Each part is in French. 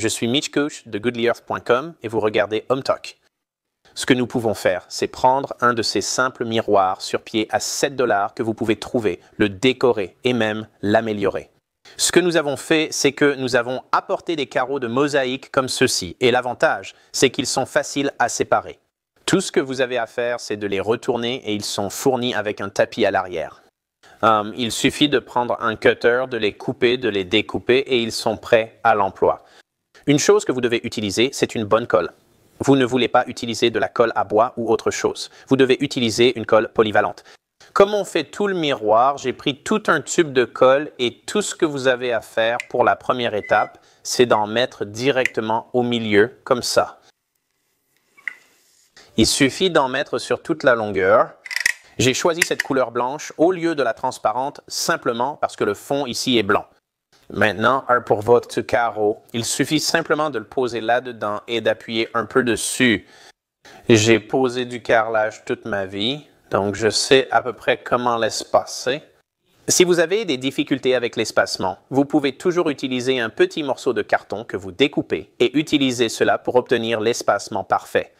je suis Mitch Couch de GoodlyEarth.com et vous regardez Home Talk. Ce que nous pouvons faire, c'est prendre un de ces simples miroirs sur pied à 7 $ que vous pouvez trouver, le décorer et même l'améliorer. Ce que nous avons fait, c'est que nous avons apporté des carreaux de mosaïque comme ceux-ci. Et l'avantage, c'est qu'ils sont faciles à séparer. Tout ce que vous avez à faire, c'est de les retourner et ils sont fournis avec un tapis à l'arrière. Il suffit de prendre un cutter, de les couper, de les découper et ils sont prêts à l'emploi. Une chose que vous devez utiliser, c'est une bonne colle. Vous ne voulez pas utiliser de la colle à bois ou autre chose. Vous devez utiliser une colle polyvalente. Comme on fait tout le miroir, j'ai pris tout un tube de colle et tout ce que vous avez à faire pour la première étape, c'est d'en mettre directement au milieu, comme ça. Il suffit d'en mettre sur toute la longueur. J'ai choisi cette couleur blanche au lieu de la transparente simplement parce que le fond ici est blanc. Maintenant, pour votre carreau, il suffit simplement de le poser là-dedans et d'appuyer un peu dessus. J'ai posé du carrelage toute ma vie, donc je sais à peu près comment l'espacer. Si vous avez des difficultés avec l'espacement, vous pouvez toujours utiliser un petit morceau de carton que vous découpez et utiliser cela pour obtenir l'espacement parfait.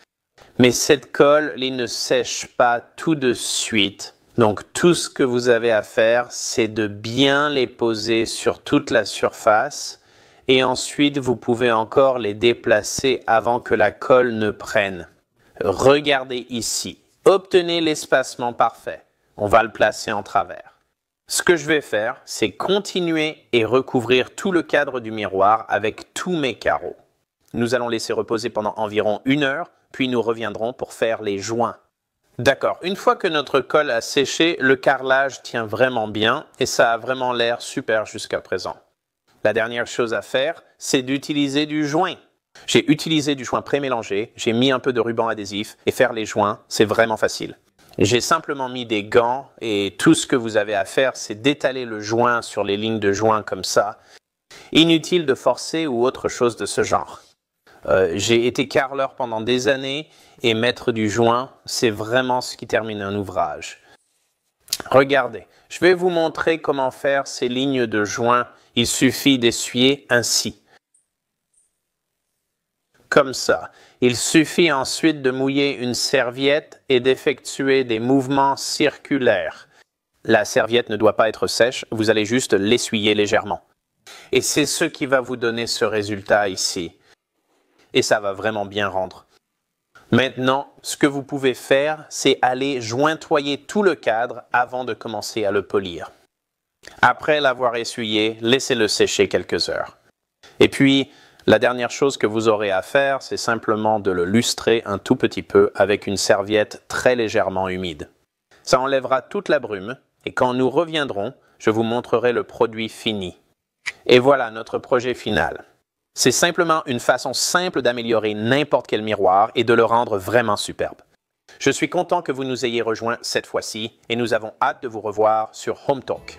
Mais cette colle, elle ne sèche pas tout de suite. Donc tout ce que vous avez à faire, c'est de bien les poser sur toute la surface et ensuite vous pouvez encore les déplacer avant que la colle ne prenne. Regardez ici, obtenez l'espacement parfait. On va le placer en travers. Ce que je vais faire, c'est continuer et recouvrir tout le cadre du miroir avec tous mes carreaux. Nous allons laisser reposer pendant environ 1 heure, puis nous reviendrons pour faire les joints. D'accord, une fois que notre colle a séché, le carrelage tient vraiment bien et ça a vraiment l'air super jusqu'à présent. La dernière chose à faire, c'est d'utiliser du joint. J'ai utilisé du joint pré-mélangé, j'ai mis un peu de ruban adhésif et faire les joints, c'est vraiment facile. J'ai simplement mis des gants et tout ce que vous avez à faire, c'est d'étaler le joint sur les lignes de joint comme ça. Inutile de forcer ou autre chose de ce genre. J'ai été carreleur pendant des années et mettre du joint, c'est vraiment ce qui termine un ouvrage. Regardez, je vais vous montrer comment faire ces lignes de joint. Il suffit d'essuyer ainsi. Comme ça. Il suffit ensuite de mouiller une serviette et d'effectuer des mouvements circulaires. La serviette ne doit pas être sèche, vous allez juste l'essuyer légèrement. Et c'est ce qui va vous donner ce résultat ici. Et ça va vraiment bien rendre. Maintenant, ce que vous pouvez faire, c'est aller jointoyer tout le cadre avant de commencer à le polir. Après l'avoir essuyé, laissez-le sécher quelques heures. Et puis, la dernière chose que vous aurez à faire, c'est simplement de le lustrer un tout petit peu avec une serviette très légèrement humide. Ça enlèvera toute la brume et quand nous reviendrons, je vous montrerai le produit fini. Et voilà notre projet final. C'est simplement une façon simple d'améliorer n'importe quel miroir et de le rendre vraiment superbe. Je suis content que vous nous ayez rejoints cette fois-ci et nous avons hâte de vous revoir sur Home Talk.